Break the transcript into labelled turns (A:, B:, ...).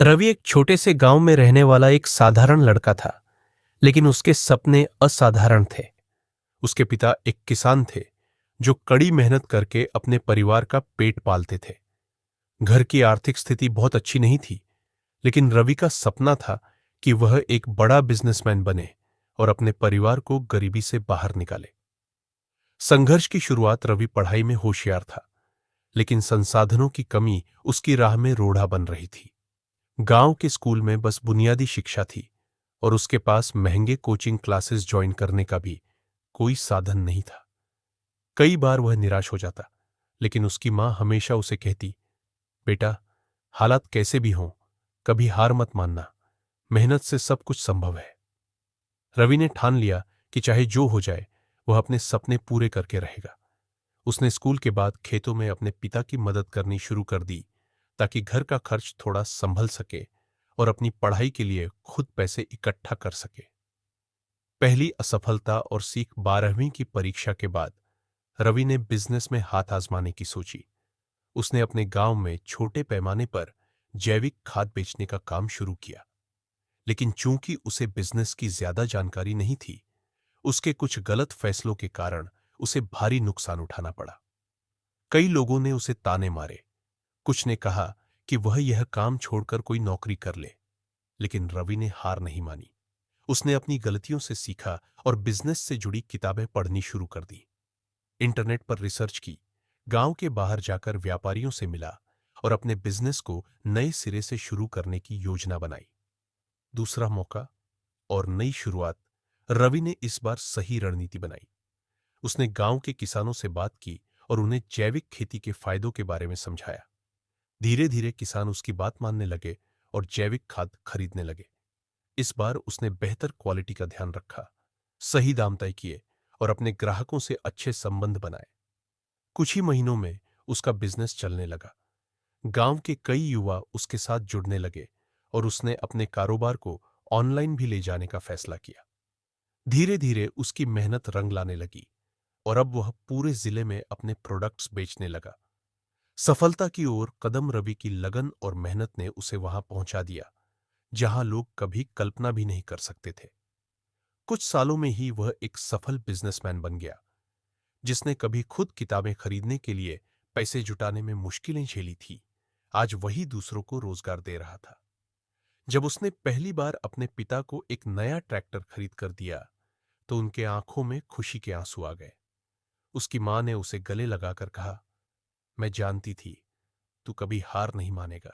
A: रवि एक छोटे से गांव में रहने वाला एक साधारण लड़का था, लेकिन उसके सपने असाधारण थे। उसके पिता एक किसान थे जो कड़ी मेहनत करके अपने परिवार का पेट पालते थे। घर की आर्थिक स्थिति बहुत अच्छी नहीं थी, लेकिन रवि का सपना था कि वह एक बड़ा बिजनेसमैन बने और अपने परिवार को गरीबी से बाहर निकाले। संघर्ष की शुरुआत रवि पढ़ाई में होशियार था, लेकिन संसाधनों की कमी उसकी राह में रोड़ा बन रही थी। गांव के स्कूल में बस बुनियादी शिक्षा थी और उसके पास महंगे कोचिंग क्लासेस ज्वाइन करने का भी कोई साधन नहीं था। कई बार वह निराश हो जाता, लेकिन उसकी मां हमेशा उसे कहती, बेटा, हालात कैसे भी हों, कभी हार मत मानना, मेहनत से सब कुछ संभव है। रवि ने ठान लिया कि चाहे जो हो जाए, वह अपने सपने पूरे करके रहेगा। उसने स्कूल के बाद खेतों में अपने पिता की मदद करनी शुरू कर दी, ताकि घर का खर्च थोड़ा संभल सके और अपनी पढ़ाई के लिए खुद पैसे इकट्ठा कर सके। पहली असफलता और सीख 12वीं की परीक्षा के बाद रवि ने बिजनेस में हाथ आजमाने की सोची। उसने अपने गांव में छोटे पैमाने पर जैविक खाद बेचने का काम शुरू किया, लेकिन चूंकि उसे बिजनेस की ज्यादा जानकारी नहीं थी, उसके कुछ गलत फैसलों के कारण उसे भारी नुकसान उठाना पड़ा। कई लोगों ने उसे ताने मारे, कुछ ने कहा कि वह यह काम छोड़कर कोई नौकरी कर ले, लेकिन रवि ने हार नहीं मानी। उसने अपनी गलतियों से सीखा और बिजनेस से जुड़ी किताबें पढ़नी शुरू कर दी। इंटरनेट पर रिसर्च की, गांव के बाहर जाकर व्यापारियों से मिला और अपने बिजनेस को नए सिरे से शुरू करने की योजना बनाई। दूसरा मौका और नई शुरुआत। रवि ने इस बार सही रणनीति बनाई। उसने गांव के किसानों से बात की और उन्हें जैविक खेती के फायदों के बारे में समझाया। धीरे धीरे किसान उसकी बात मानने लगे और जैविक खाद खरीदने लगे। इस बार उसने बेहतर क्वालिटी का ध्यान रखा, सही दाम तय किए और अपने ग्राहकों से अच्छे संबंध बनाए। कुछ ही महीनों में उसका बिजनेस चलने लगा। गांव के कई युवा उसके साथ जुड़ने लगे और उसने अपने कारोबार को ऑनलाइन भी ले जाने का फैसला किया। धीरे धीरे उसकी मेहनत रंग लाने लगी और अब वह पूरे जिले में अपने प्रोडक्ट्स बेचने लगा। सफलता की ओर कदम रवि की लगन और मेहनत ने उसे वहां पहुंचा दिया, जहां लोग कभी कल्पना भी नहीं कर सकते थे। कुछ सालों में ही वह एक सफल बिजनेसमैन बन गया, जिसने कभी खुद किताबें खरीदने के लिए पैसे जुटाने में मुश्किलें झेली थी, आज वही दूसरों को रोजगार दे रहा था। जब उसने पहली बार अपने पिता को एक नया ट्रैक्टर खरीद कर दिया, तो उनके आंखों में खुशी के आंसू आ गए। उसकी मां ने उसे गले लगाकर कहा, मैं जानती थी तू कभी हार नहीं मानेगा।